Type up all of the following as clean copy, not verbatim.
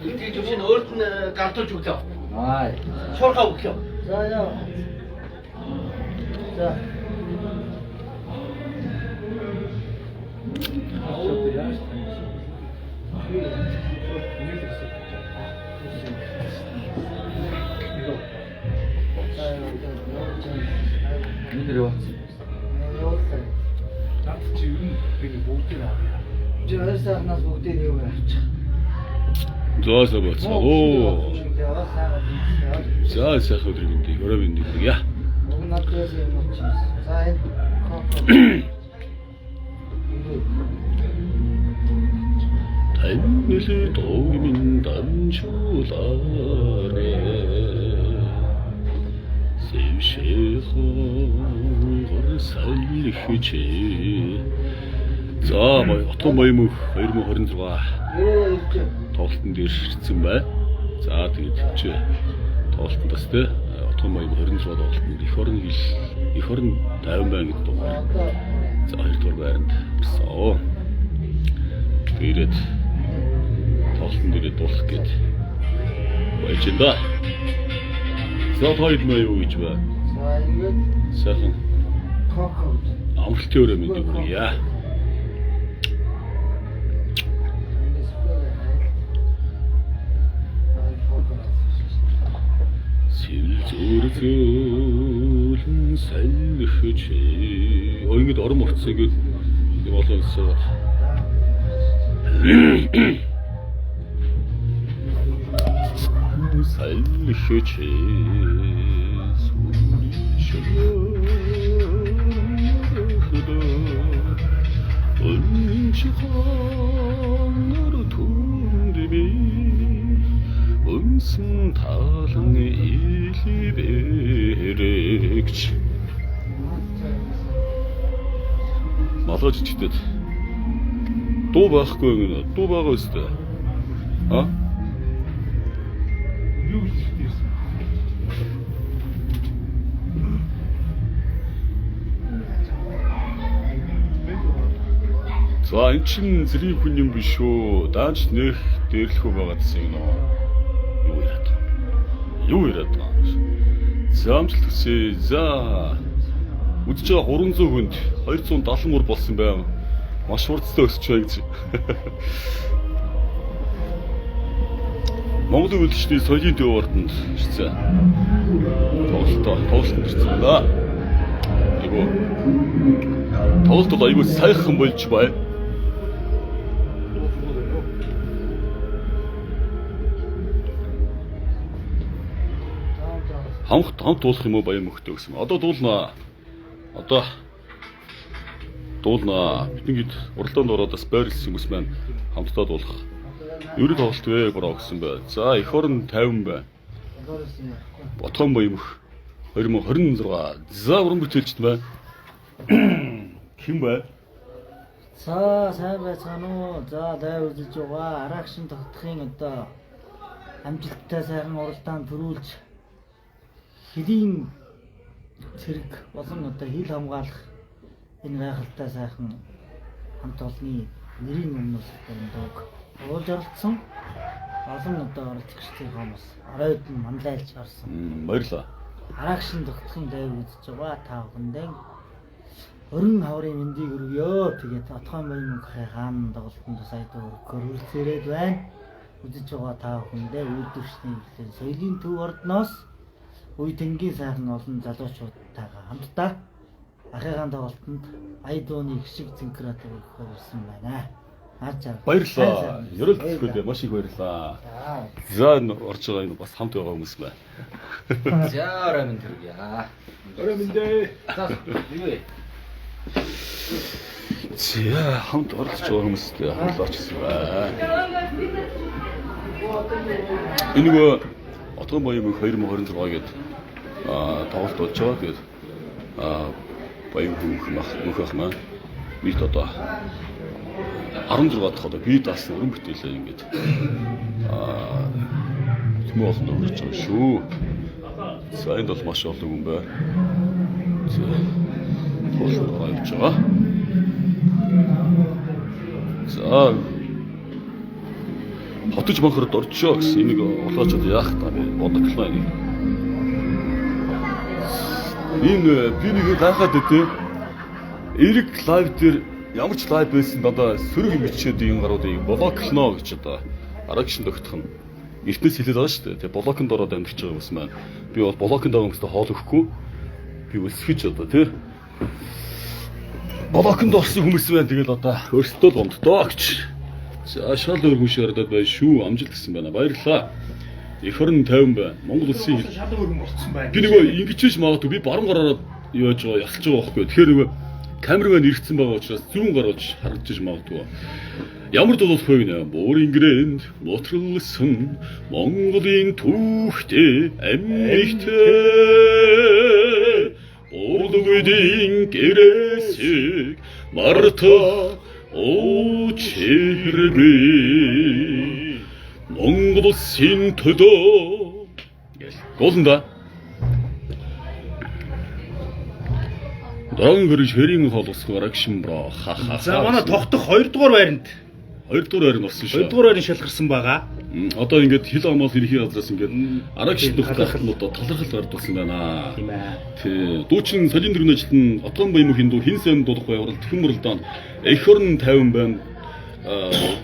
Эдгээр төвшин өөрт нь гартуулж өглөө. Аа. Шуурхаа өглөө. За яа. За. Эндэр яваа. Наад чи юу би бүгдийг авъя. Жирээсээс бүгдийг юу авчих. Зоосоо бацгаа. Оо. За сайхан өдрийг мэндийг өрөө мэндийг яа. Уг надаас юм уу? За энэ Таймнэлээ догмин дамжуулаарэ. Сэвшэхон сайлхич. За отгон баямх 2026 тоглолтын дээр ширсэн бай. За тэгээд чи тоглолтын бас тэ отгон баям 26 тоглолтын их орн тайван байна гэдэг дугаар. За 2 дугаар байранд ирсэн. Тэгээд тоглолтын дээр дуусах гээд байж энэ да. За тоyd маа юу гэж бай. за ингээд Сайхан кокод. амралтын өрөө мэндийг хүргье. Зүрхлэн сайлхич. Ингээд орон морцсон ингээд юм болоосоо. Сайлхич. Өнчхонор түндби өнсөн талан илбэрэгч малгаж ичтэд дуу байхгүй гэнэ дуу байгаа өстэй а Юу хийсэн? за эн чин зэрэг хүн юм биш үү даанч нэх дээрлэхүү байгаадсан юм нөө юу яриад байгаа за амжилт хүсье за үдж байгаа 300 хүнд 270 мөр болсон байм маш хурцтай өсч бай гэж Монголын үлдэчний соёлын төв ордонд шигцээ тоглолтод ирсэн да айгу тоглолтод айгу сайхан болж бай хамт дуулах юм уу баян мөхтөө гэсэн. Одоо дуулнаа. Бид ингэж уралдаанд ороод бас байрлсан хүмүүс маань хамтдаа дуулах. Ерөд тоглолт вэ бороо гэсэн бай. За их орн 50 бай. Ботгон баян мөх 2026. За уран бүтээлчд бай. Ким бай? За сайн байцгаана уу. За дайв үзэж байгаа. Арагшин тогтохын одоо амжилттай сайхан уралдаанд төрүүлж хэдийн цэрэг болон одоо хил хамгаалах энэ гайхалтай сайхан хамт олонний нэрийн өмнөөс энэ дог уулж оролцсон олон одоо оролцогчдын хүмүүс оройд нь манлайлж орсон. Баярлалаа. Арагшин тогтохын дайв үзэж байгаа та бүхэндээ өрн хаврын мэндийг өргөё. Тэгээд отгон баян мөнхний хаан тоглолтод сая хөрвөлцөрөөд байна. Үзэж байгаа та бүхэндээ үйлдвэрчний соёлын төв ордноос үе тэнгийн сайхан олон залуучуудтайгаа хамтдаа ахыгаан тоглолтод ая дууны их шиг синхронтойгоор ирсэн байна. Баярлалаа. Ерөөл төсгөлөө маш их баярлалаа. За орж байгаа энэ бас хамт байгаа хүмүүс байна. За орой минь төргийа. Орой минь дээ. За юу вэ? За хамт орж байгаа хүмүүстэй хамтлаач гэсэн байна. Энэ нөгөө отгон баян мөнх 2026 гээд тоглолт болж байгаа. Тэгээд баян мөнх ах маань бид одоо 16 дахь одоо бие даасан өрн бүтээлээ ингээд тэмээ олон өгч байгаа шүү. За энд бол маш олон хүн байна. За тоглолт явж байгаа. За хотож банхард орчоо гэсэн энийг улгаачаад яах та би бодлоо энийг. Энэ би нэг гайхаад өгдөө. Эрэг лайв дээр ямар ч лайв байсан дандаа сөрөг мичээд энэ гаруудыг блоклно гэж одоо арагшин тогтох нь эртнээс хэлээд байгаа шүү дээ. Тэгээ блоконд ороод амьдарч байгаа хүмүүс маань би бол блоконд байгаа хүмүүстээ хоол өгөхгүй. Би өсгөж одоо тий. Блоконд орсон хүмүүс маань тэгэл одоо өөрсдөө л гомддоо гэж. За шал өргөн шаардаад байна шүү. Амжилт гэсэн байна. Баярлалаа. Эх орн 50 байна. Монгол улсын шал өргөн болцсон байна. би нөгөө ингэж ч магадгүй би баруун гараад юу яаж байгаа ялсаж байгаа байхгүй. Тэгэхээр нөгөө камерман иргэсэн байгаа учраас зүүн гараад харагдаж магадгүй. Ямар дуулах вэ гинэ? Борингрэнд мотролсон Монголын түүхтэй амьдтай Ордогдын гэрээсийг марта очиргүй Монгол улсын төдөө гэл гуулнда Дан гэрж хэрийн холосгоор агшин бро ха ха. За манай тогтох 2 дугаар байранд 2 дугаар байранд орсон шүү. 2 дугаар байранд шалгарсан байгаа. Одоо ингээд хил амал хэрхий газраас ингээд арагшин дөх гахлуудаа талархал гардуулсан байна. Тийм ээ. Тий. Дуучин солин дөрвөн ажилтан Отгон Баямгийн дуу хин сэн дуулах байгуулалт тэхэн мөрөлдөнд эх орн 50 байна.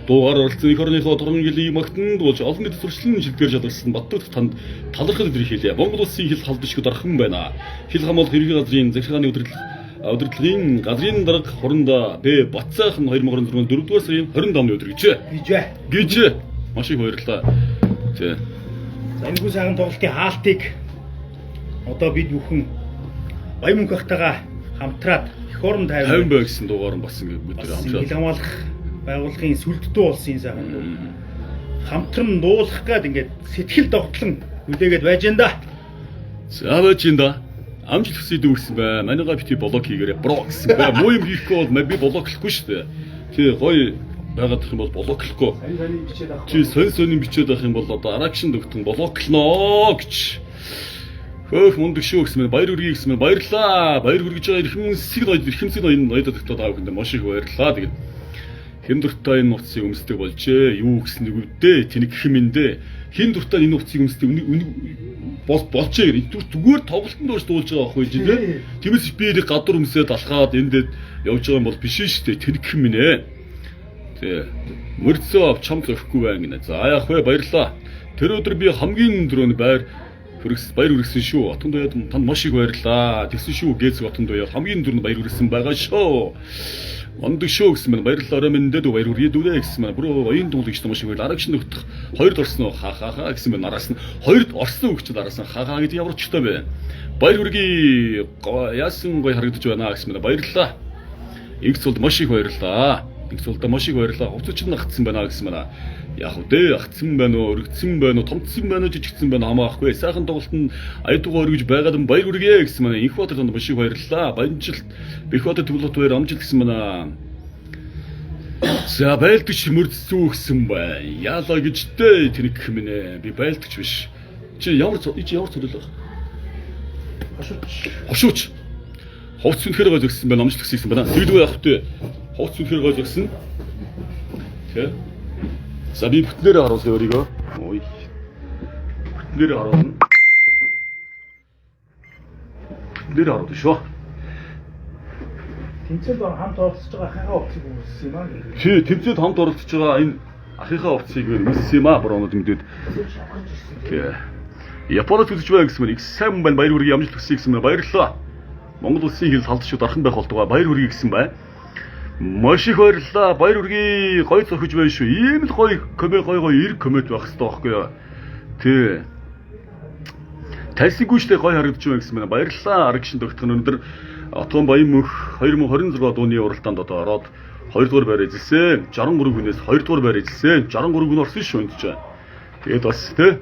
Дуугаар оролцсон эх орныхоо турган гэлийг магтан дуулж олон нийт зуршлын шилдгээр шалгарсан Баттүр танд талархал илэрхийлье. Монгол улсын хил халдшгүй дархан байна. Хил хамгаалалт хэрхий газрын захиргааны удирдлагын газрын дарга хуранда Б Бацаахан 2026 4 дугаар сарын 25-ны өдөр гэж. Маш их баярлалаа. Тий. За энэ хүн сайхан тоглолтын хаалтыг одоо бид бүхэн Баямөнх ахтайгаа хамтраад эх орн 50 бай гэсэн дуугаар нь бас ингээд бид хамтраад хил хамгаалах байгууллагын сүлддүү болсон энэ сайхан дуу. Хамтран дуулах гээд ингээд сэтгэл догтлон хүлээгээд байж энэ да. За байж энэ да. Амжилт хүсье дүүрсэн бай. Манайгаа бити блок хийгээрэй. Бро гэсэн бай. Муу юм хийхгүй бол би блоклохгүй шүү дээ. Тий гоё байгаад их юм бол блоклохгүй. Чи сонь бичээд авах юм бол одоо арагшин дөгтөн блоклно гэж. Хөөх мундаг шүү гэсэн мэн баяр хүргэе гэсэн мэн баярлаа. Баяр хүргэж байгаа эрхэмсэг ноёдод тогтоод авах юм маш их баярлаа. Тэгээд хэн дуртай энэ нууцыг өмсдөг болжээ. Юу гэсэн нэг үдээ тэнэг хэмэндээ. Хэн дуртай энэ нууцыг өмсдөг болжээ гэх. Зүгээр тоглолтод дууж дуулж байгаа байхгүй чинь тийм. Тиймээс би нэг гадуур өмсөд алхаад эндээ явж байгаа юм бол биш шүү дээ. Тэнэг хэмнэ. Тэ. Мөрцөө чамд өгөхгүй байна гинэ. За яах вэ? Баярлаа. Тэр өдөр би хамгийн дөрөв баяр хүргэсэн шүү. Отон даяад танд маш их баярлаа. Тэгсэн шүү. Гээц отон даяад хамгийн дөрөв баяр хүргэсэн байгаа шүү. Ондог шүү гэсэн мэн баярлалаа минь дэд баяр хүргэе дүүрээ гэсэн мэн бүрөө оюун дуулагч маш их баярлаа. Арагш нөгдөх хоёрд орсон уу ха гэсэн мэн араас нь хоёрд орсон өгч араас нь ха гэдэг ямар ч өчтэй бэ. Баяр хүргэе яасан гоё харагдаж байна гэсэн мэн баярлалаа. Игц бол маш их баярлалаа. Игц бол маш их баярлалаа. Хувцч нь агцсан байна гэсэн мэн. Яг үдээ агцсан байна уу, өргөцсөн байна уу, томцсон байна уу, жижигдсэн байна хамаахгүй. Сайхан тоглолтод аядуугаар өргөж байгаад баяр хүргэе гэсэн мэн. Инх Батар танд маш их баярлалаа. Баянжилт Бэх Батар төвлөлт баяр амжилт гэсэн мэн. За байлдагч мөрдсүү гэсэн бай. Яалаа гэжтэй тэнэг хэмнэ. Би байлдагч биш. Чи ямар цолол вэ? Хошууч. Ховц үнэхээр гой зөгсөн байна. Амжилт гэсэн байна. Тэгдгүй явах вэ? Ховц үнэхээр гой зөгсөн. Тэ. За би бүтнээрээ харуулъя өөрийгөө. Ой. Бүтнээрээ харуулна. Бүтнээрээ харуулна шүү. Тэмцээд хамт оролцож байгаа ахыхаа овцыг үүссэн юм аа. Чи тэмцээд хамт оролцож байгаа энэ ахыхаа овцыг үүссэн юм аа броонод мэдээд. Тий. Японоос үзэж байгаа гэсэн мэн их сайн байна. Баяр хүргэе амжилт хүсье гэсэн мэн баярлалаа. Монгол улсын хил халдшгүй дархан байх болтугай баяр хүргэе гэсэн бай. Маш их баярлалаа. Баяр хүргэе. Гоё зохиж байна шүү. Ийм л гоё коммент гоё эрг коммент байх хэрэгтэй байхгүй юу? Тий. Тайлсгүй штэ гоё харагдаж байна гэсэн мэн баярлалаа. Арагшин тогтхон өндөр Отгон Баямөнх 2026 дууны уралдаанд одоо ороод 2 дугаар байр эзэлсэн. 63 хүнээс 2 дугаар байр эзэлсэн. 63 хүн орсон шүү энэ чинь. Тэгээд бас тий.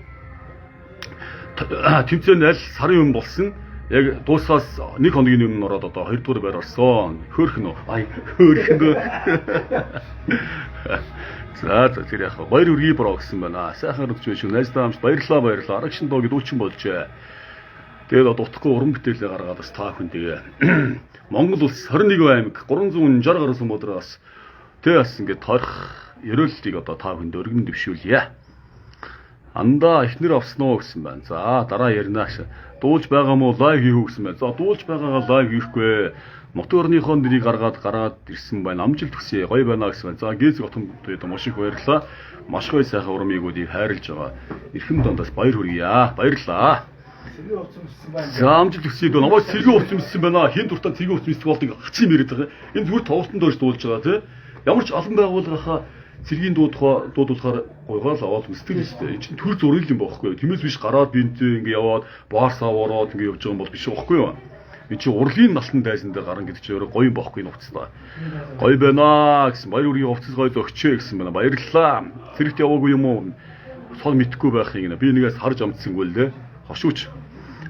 Тэмцээнд аль сарын өмнө болсон. Яг дуусаас 1 хоногийн өмнө ороод одоо 2 дугаар байр орсон. Хөөхн үү? Ай хөөхн. За тэр яах вэ? Баяр хүргэе бро гэсэн байна. Сайхан харагдж байна шүү. Найздаа хамт баярлалаа. Арагшин доо гэдэг үчин болжээ. Тэгээд утгагүй уран бүтээлээ гаргаад бас та хүн тэгээ Монгол улс 21 аймаг 360 гаруй сумуудраас Тэгээ бас ингээд тойрох ерөөллийг одоо та бүхэнд өргөн дэвшүүлье. Андаа эхнэр авсан уу гэсэн байна. За дараа ярина гэж. Дуулж байгаа мó лайв хийх үү гэсэн байна. За дуулж байгаагаа лайв хийхгүй. Нутгийн орныхоо нэрийг гаргаад ирсэн байна. Амжилт хүсье. Гоё байна гэсэн байна. За Гээс хотын тэгээд маш их баярлалаа. Маш гоё сайхан урмыгуудыг хайрлаж байгаа. Эрхэм дондоос баяр хүргье. Баярлалаа. За амжилт хүсье. Намайг сэргээ уцсан байна. Хин дуртаа сэргээ уцсан болдог хацын мэрэд байгаа. Энэ зүгээр тоглолтод орж дуулж байгаа тий. Ямар ч алан байгууллагынхаа цэргийн дуудуулахаар гойгоол аваад үсдэг нэстэй. Энэ чинь төр зурил юм бохоггүй. Тиймээс биш гараад бинтээ ингээ яваад баарсаа ороод ингээ явж байгаа юм бол биш бохоггүй юу? Энэ чинь урлагийн налтан дайсан дээр гарan гэдэг чинь өөрөө гоё юм бохоггүй нууцтай. Гоё байна гэсэн баяр үргийн хувцас гоё зөгчөө гэсэн байна. Баярлалаа. Цэрэгт яваагүй юм уу? Сол мэдхгүй байхыг нэ. Би нэгээс харж амтсангүй л дээ. Хошууч.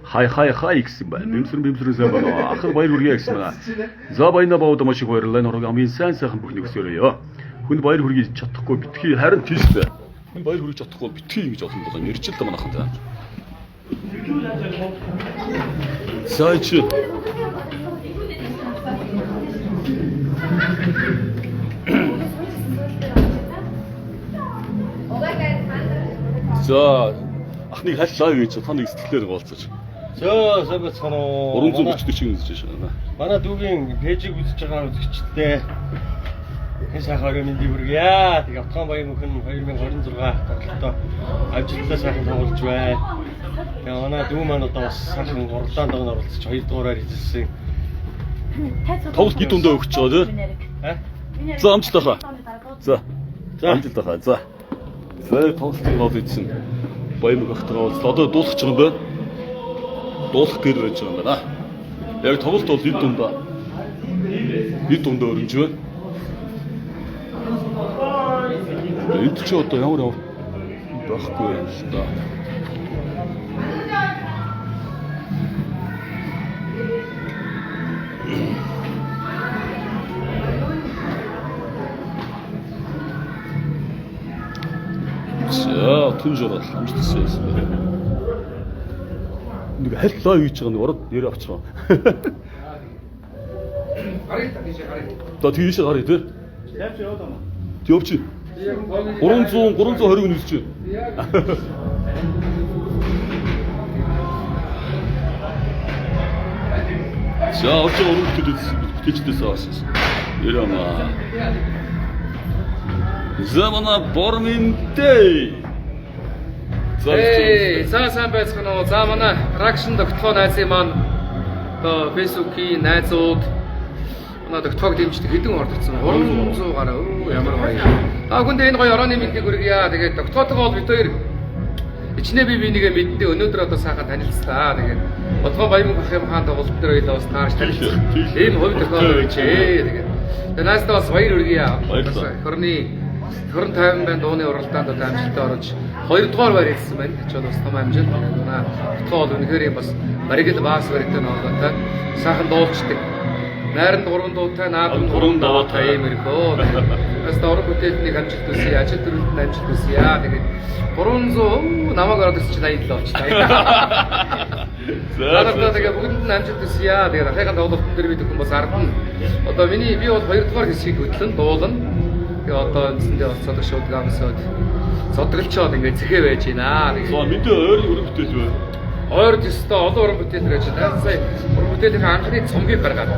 Хай гэсэн байна. Бимсрэн сайн байна. Ахын баяр үргээ гэсэн байна. За баяна бауда маш их баярлалаа. Нургийн амын сайхан бүх нэгсээрээ. Хүн баяр хүргий чадахгүй битгий харин тийштэй. Хүн баяр хүргий чадахгүй битгий ингэж олон болоо ярьж л да манайхан та. Сайч. За ахныг хайллаа гэж та нэг сэтгэлээр гоолцооч. За сайн бацхан уу. 340 шиг үзэж байна. Манай дүүгийн пэйжийг үзэж байгаа үзэгчтэй энэ сайхан өрөөний хүргье. Тэгээ Автган баян мөхөн 2026 тоглолтоо амжилттай сайхан тоглож байна. Тэгээ манай дүү маань одоо бас сайхан уралдаанд оролцож 2 дугаараар эзэлсэн. Тоглолт гид өндөө өгч байгаа тий. За амжилт тахаа. За амжилт тахаа. За. За тоглолтыг гол эзэн. Баян мөхөختойгоо одоо дуусах гэж байгаа юм байна. Дуусах гэр байж байгаа юм байна. Яг тоглолт бол бид дундаа өрнөж байна. Энд ч одоо ямар байхгүй юм л да. За түнжрал амжилттай байсан. Нэг хайлтаа хийж байгаа нэг ороод нэр авчихсан. За тийш гарыг тий. Явж яваад байна. Төвч. 320 нүсч. За очоо бүтээчдээс авсан. Ярама. Замана борминтэй. За сайн байцгаана уу. За манай Ракшн тогтхоо найзын маань одоо Facebook-ийн найзууд манай тогтхоог дэмждэг хэдэн ордогцсон 300 гараа. Ямар гоё. Хүндээ энэ гоё орооны мэндийг хүргье. Тэгээд тогтхоотойгоо бид хоёр ичнээ бинийгээ мэддээ өнөөдөр одоо сайхан танилцлаа. Тэгээд Болгон баян бахим хаан тоглолт дээр ойлоо бас таарч танилцсан. Ийм хувь тохиолдол бичээ. Тэгээд наастаа бас баяр хүргье. Хорон 50 байн дууны уралдаанд одоо амжилттай орж 2 дугаар байр хэлсэн байна. Ч бас том амжилт. Манай тогтхоо бол үнэхээр бас баригд баас баригтай нөлөөтэй сайхан дуулцдаг. Найранд 3 дуутай, наадам 3 дуутай юм иргөө. Бас дөрөв бүтээлний амжилт хүсье, ажил төрөлд амжилт хүсье. Тэгээд 300 намайг ороод ирсэн чинь 87 болчихлоо. За тэгээд бүгдэнд нь амжилт хүсье. Тэгээд ахыгаа тоглолтын дээр бид хүмүүс ардна. Одоо би бол 2 дугаар хэсгийг хөтлөн дуулна. Тэгээ одоо эндсэндээ болцоод шууд гамсаад содголчоод ингээд зэхээ байж байна. За мэдээ ойрын өрн бүтээл бай. Ойрд өстө олон уран бүтээл гэж байна. Сая уран бүтээлийн анхны цомгийг гаргаад.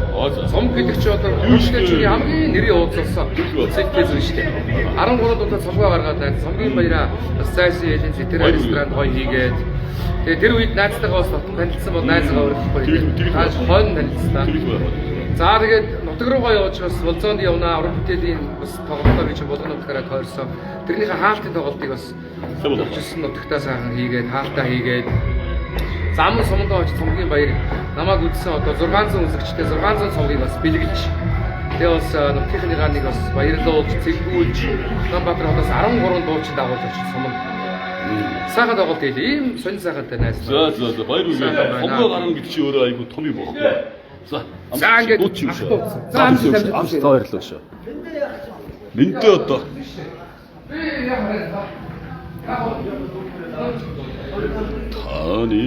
Цом гэдэг чинь одоо үйлчлэгчийн хамгийн нэрийн уулзсан сэтэл зүйл шүү дээ. 13 дундаа цомгоо гаргаад байна. Цомгийн баяраа бас цайсан ялийн зэтэр ресторан гоё хийгээд. Тэгээ тэр үед найзтайгаа бас танилцсан бол найзгаа өөрөхгүй. Тааш хойно танилцсан. За тэгээд нутаг руугаа явж бас болзоонд явнаа уран бүтээлийн бас тоглолтоо гэж болгоно утгаараа тойрсон. Тэрнийхээ хаалтын тоглолтыг бас болчихсон нутагтаа сайхан хийгээд хаалтаа хийгээд зам сумдаа очиж цомгийн баяр намайг үзсэн одоо 600 үзэгчтэй 600 цомгийг бас бэлгэлж тэгээ бас нутгийнхныгаа нэг бас баярлуулж цэггүүлж Улаанбаатар хотоос 13 дуучин дагуулж очиж сумд сайхан тоглолт хийлээ. Ийм сонир сайхантай найз. За баяр үргэлж. Хомгоо гарна гэдэг чи өөрөө айгүй том юм бохоо. За ингээд амжилт баярлалаа шүү. Минтээ одоо. Таны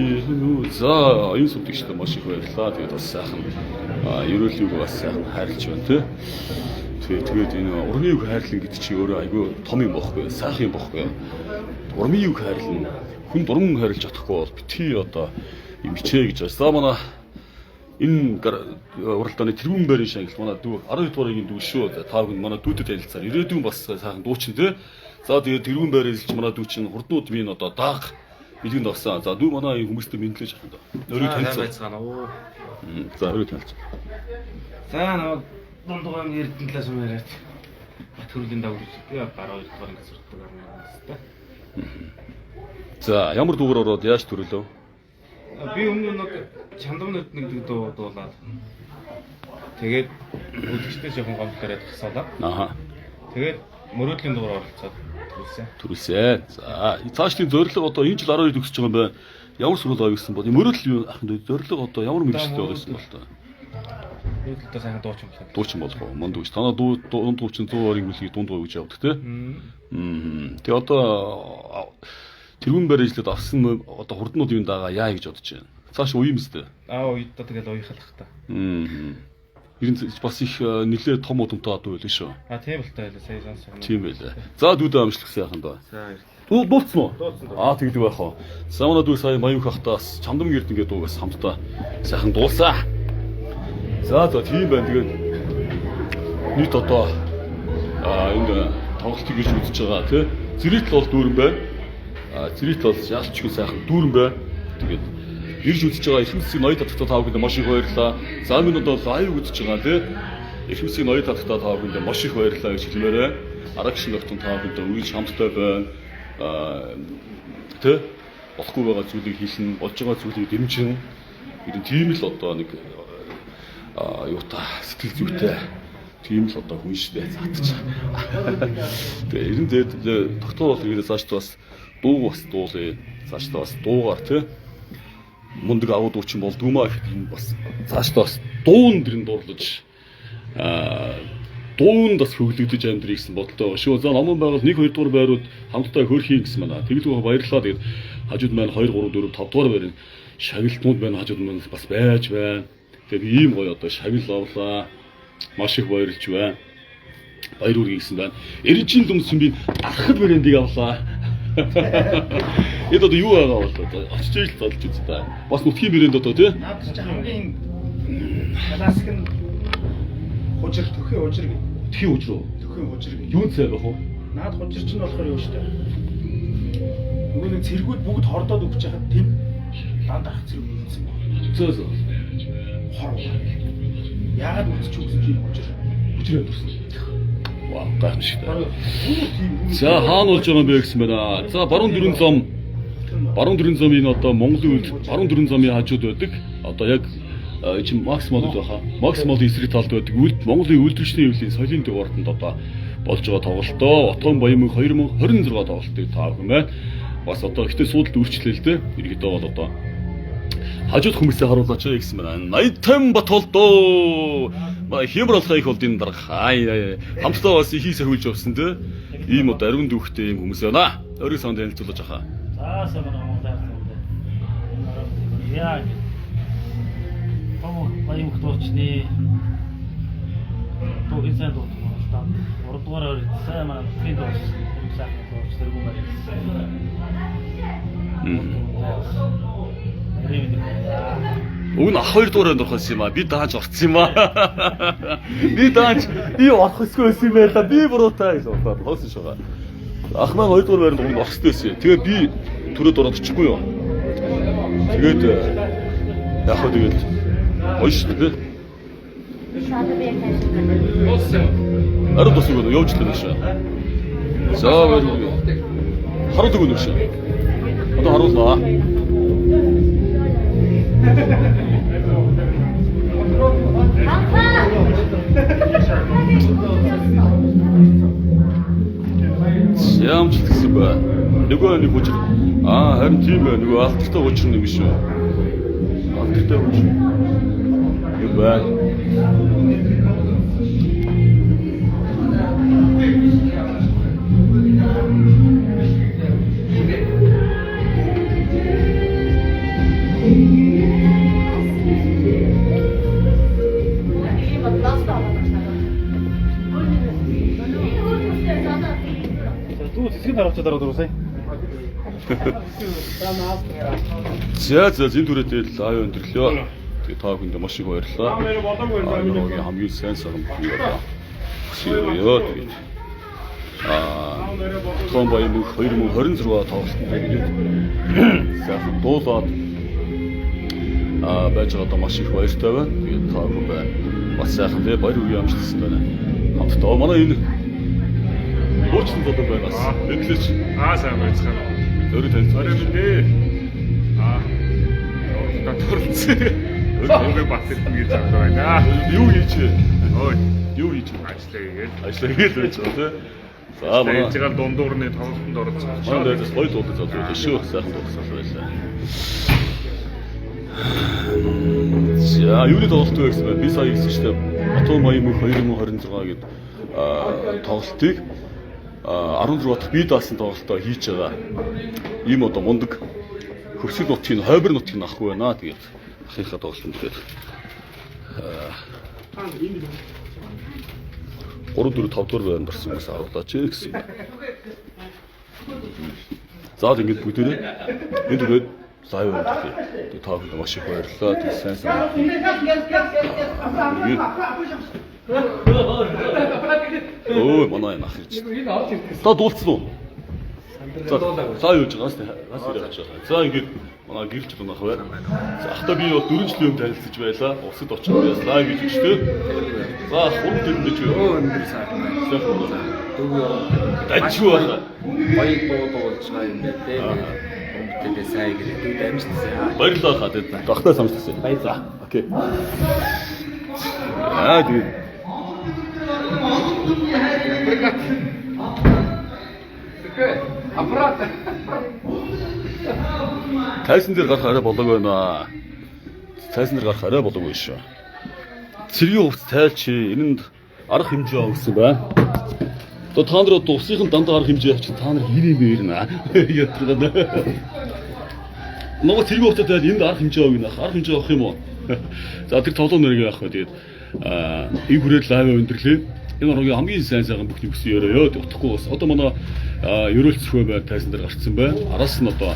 за энэ сүтгчтэй маш их баярлалаа. Тэгээд бас сайхан ерөөлийг бас сайхан хайрлж байна тий. Тэгээд энэ урмын үг хайрлан гэдэг чинь өөрөө айгүй том юм бохгүй, сайхан юм бохгүй. Урмын үг хайрлан хүн урман хайрлаж чадахгүй бол бити одоо юм хичээ гэж байна. За манай энэ уралдааны тэргүүн байрын шагнал манай дүү 12 дугаарыг дүү шүү. Та бүхэн манай дүүдэд танилцаар ирээдүйн бас сайхан дуучин тий. За тэгээд тэргүүн байрын манай дүү чинь хурднууд минь одоо дааг билгэн дагсан. За дүү манай хүмүүстэй мэдлэж ахна. Өөрөө танилцсан. За өөрөө танилцсан. За нэг дундуур амны эрдэнэ талаас юм яриад бат хөрөлийн дагуулж би 12 дугаар ангид сурдаг юм. За ямар дуугаар ороод яаж төрөлөө? Би өмнө нэг чандамнууд нэг дуулаад тэгээд үзэгчтэй жоохон гомдлороод тасаалаа. Аха. Тэгээд мөрөөдлийн дуугаар оролцоод төрүүлсэн. За цаашдын зорилго одоо энэ жил 12 төгсөж байгаа юм байна. Ямар сургууль авъя гэсэн бол мөрөөдөл юу ах нь зорилго одоо ямар мэргэжлтэй байгаа гэсэн бол та. Мөрөөдөлтөө сайн дуучин болох. Дуучин болох уу? Манд үгүй. Танаа дунд дуучин 100-ын мөлийг дунд гоо гэж явдаг тий. Тэгээ одоо тэрүүн барьжлаад авсан одоо хурднууд юм дагаа яа гэж бодож байна. Цааш уу юм өстэй. Уйдаа тэгэл уйхалах та. Ирэн бас их нэлээд том удамтай адуу байл шүү. Тийм л таа сая сонсон. Тийм байлаа. За дүүдээ амжилт хүсье яхан даа. За. Дууцсан уу? Тэгдэг байх уу. Самана дүү сая маяг хахтаас чамдам гэрд ингээд дуугаас хамтдаа сайхан дуулсан. За тийм байна. Тэгээд нийт одоо энэ тоглолтыг гэж үзэж байгаа тий. Зэрэгтэл бол дүүрэн байна. Зэрэгтэл бол яалчгүй сайхан дүүрэн байна. Тэгээд ирж үзэж байгаа ихэнсийн ноёд татгатаа та бүхэнд маш их баярлалаа. За минь одоо лайв үзэж байгаа тий. Ихэнсийн ноёд татгатаа та бүхэнд маш их баярлалаа гэж хэлмээрээ. Арагшин нөхтөн та бүхэнд үргэлж хамтдаа байна. Тэ болохгүй байгаа зүйлийг хийлэн, болж байгаа зүйлийг дэмжин. Ер нь тийм л одоо нэг юутай сэтгэл зүйтэй тийм л одоо хүн шидэ заатаж байгаа. Тэгээ ер нь тэгээд тогтоол тэгээд цаашдаа бас дуу бас дуулъя. Цаашдаа бас дуугаар тий мундаг аваад дуучин болдгоо маа гэх юм бас цаашдаа бас дуун дэрэн дуурлаж дуунд бас хөглөгдөж амьдрий гэсэн бодолтой байгаа шүү. За номон байгал 1 2 дугаар байрууд хамтдаа хөрхий гэсэн байна. Тэгэлгүй баярлалаа. Тэгээд хажууд маань 2 3 4 5 дугаар байрын шагналтнууд байна. Хажууд маань бас байж байна. Тэгээд ийм гоё одоо шагнал авлаа. Маш их баярлж байна. Баяр үргээ гэсэн байна. Эржин дүмсэн би архад брэндийг авлаа. Эд одоо юу байгаа бол одоо очиж ил залж үзье та. Бас нутгийн брэнд одоо тий. Наад чи хамгийн классик нь хужир төхөө хужир гэ. Тхий хужир уу? Төхөө хужир гэ. Юу цай байх вэ? Наад хужир чинь болохоор юу штэ. Нөгөө нэг цэргүүд бүгд хордоод өгч яхад тийм дандах цэрэг үүсэн байна. Зөө. Хор. Яагаад үүсч өгсөн чи хужир? Хужир өдөрсөн. Вау, гайхамшигтай. За хаана болж байгаа юм бэ гэсэн байна. За баруун дөрөн зам энэ одоо Монголын баруун дөрөн замын хажууд байдаг. Одоо яг чинь максимал байхаа. Максимал эсрэг талд байдаг. Монголын үйлдвэрчний хэвлэлийн соёлын дугаартанд одоо болж байгаа тоглолтоо Отон Баян 2026 тоглолтыг та бүхэн байна. Бас одоо ихтэй суудалд үрчлээ л дээ. Иргэдээ бол одоо хажууд хүмүүсээ харуулаач гэсэн байна. 80 батолдоо. Хямрал хайх болдын дарга. Хамтдаа бас ихийг сахиулж явсан те. Ийм одоо ариун дүүхтэй юм хүмүүс байна. Өөрийн санд танилцуулж ахаа. За сайн байна. Яа. Баян хтуучны то инсан доо стан. Урдугаар сайн маань фид доо сайхан доо тэргүүн байна. Өгн 2 дуурайнд орох юм аа. Би дааж орсон юм аа. Би орох хэсгүй байсан юм байла. Би буруутай гэж бодлоо. Хоосон шугаа. Ах маань 2 дугаар байранд өгн орох хэсгүй байсан. Тэгээ би төрөөд ороод очихгүй юу. Тэгээд яг хөө тэгээд ойш тэгээ. Ард тусаг явж л байна шээ. За баярлалаа. Харуулдаг үнэ шээ. Одоо харууллаа. Ямч гэсэн ба. Нөгөө нэг хүч. Харин тийм бай. Нөгөө алдартай хүч юм шүү. Алдартай хүч. Юу бай. Бэлтгэн дараачаа дараа дуусаа. За энэ түрээдээ лайв өндөрлөө. Тэгээ та бүхэнд маш их баярлалаа. Өнөөгийн хамгийн сайн сарам бий болоо. Өсөё тэгээд Том баян 2026 тоглолтод тэгээд сайхан дуулаад байж байгаа маш их баяртай байна. Тэгээд та бүхэн бас сайхан тэгээ баяр үе амжилтсан байна. Хамтдаа манай энэ Буучин бодон байгаас эдлэж сайн байцгаана. Өөрөө танилцуулъя. Татварцсан. Өөрөө бат ирсэн гэж байна. Юу хийчихэ? Ой, юу хийчихэ? Ажлаа хийгээд байж байгаа тийм. За манай Эцэг дундуурны тоглолтод орсон. Манай дэс гоё дуудаж байгаа шүү. Сайхан дуудсан байлаа. За юуны тоглолт вэ гэсэн бэ? Би сая хэлсэн шүү дээ. Батуу Баян мөнх 2026 гэдэг тоглолтыг 16 дахь бие даасан тоглолтоо хийж байгаа. Ийм одоо мундаг хөрсгөл нутгийн хойбор нутгийг авахгүй байна. Тэгээд ахынхаа тоглолтод тэгээд 3 4 5 дугаар байранд орсон хүмүүс аруулаач гэсэн. За ингэж бүгдээрээ энэ түрээд лайв өгдөг. Тэгээд та бүхэнд маш их баярлалаа. Тэгээд сайн сайн. Өө манай ах гэж. Та дуулсан уу? За юу гэж гаас ирээд байгаа. За ингэж манай гэрч дунаах бай. За ахта би бол 4 жилийн өмнө танилцж байлаа. Усад очиж лайв хийж өчтөө. За хурд дэндэж юу? Өндөр сайхан байна. Дүүгээ дажгүй байна. Баян дуулж байгаа юм байна те. Өмтдөө сайн гэдэг дүүд амжилтсан. Баярлалаа хадад. Гахтай самжтсан. Баярлалаа. Окей. Тэгээд Аппарат. Тайсан дээр гарах арай болоог байна. Тайсан дээр гарах арай болоог байна шүү. Цэргийн хувцас тайлч энэнд арга хэмжээ авах гэсэн байна. Одоо та нар усынхан дандаа арга хэмжээ авчих та нар хэр юм бэ ирнэ. Ятраад. Нөгөө цэргийн хувцас тайл энд арга хэмжээ авах нах. Арга хэмжээ авах юм уу? За тэр тоглоом нэрийг авах тэгээд энэ хүрээд лайв өндөрлөө. Энэ орогийн хамгийн сайн бүх нөхсөн өрөөё. Утахгүй бас одоо манай ерөөлцөхөө байр тайсан дээр гарцсан байна. Араас нь одоо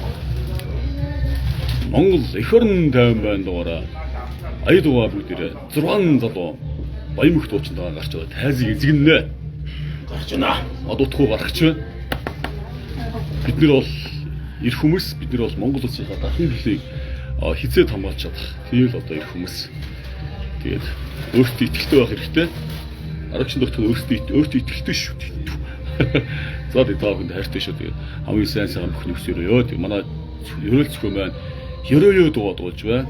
Монгол эх орн 50 байна дугаараа ая дугаа бүгдээрээ 6 залуу баян мөх дуучинд байгаа гарч байгаа. Тайзыг эзэгнэ. Гарч байна. Одоо утахгүй гарч байна. Бид нар бол эх хүмүүс, бид нар бол Монгол улсын дахин хөлийг хизээд хамгаалж чадах. Тийм л одоо эх хүмүүс. Тэгээд өөртөө итгэлтэй байх хэрэгтэй. Аргачин дохтон өөртөө итгэлтэй шүү. За тэгээд та бүхэнд хайртай шүү. Тэгээд хамгийн сайн бүх нөхсөрөө. Тэгээд манай ерөөлцөхөө маань ерөөё дуулж байна.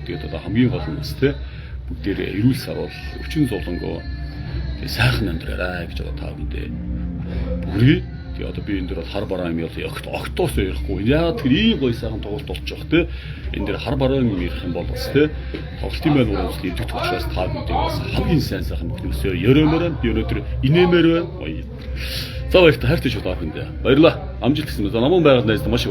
Тэгээд одоо хамгийн гол нь бас те бүгдээрээ эрүүл сарвал өвчин зовлонгоо тэгээд сайхан амьдраарай гэж одоо та бүхэндээ хүргэе. Тэгээд одоо би энэ дээр бол хар бараан юм ял октоос ярихгүй. Яагаад тэр ийм гоё сайхан тоглолт болж байгаа те. Энэ дээр хар бараан юм ярих юм бол бас те тоглолтын маань урамсгал идэвхтэй учраас та бүхэндээ бас хамгийн сайн бүх нөхсөө ерөмөр би өнөөдөр инээмээр байна. За баярлалаа хайртай шүү та бүхэндээ. Баярлалаа. Амжилт хүсье. За намун байгаад найз маш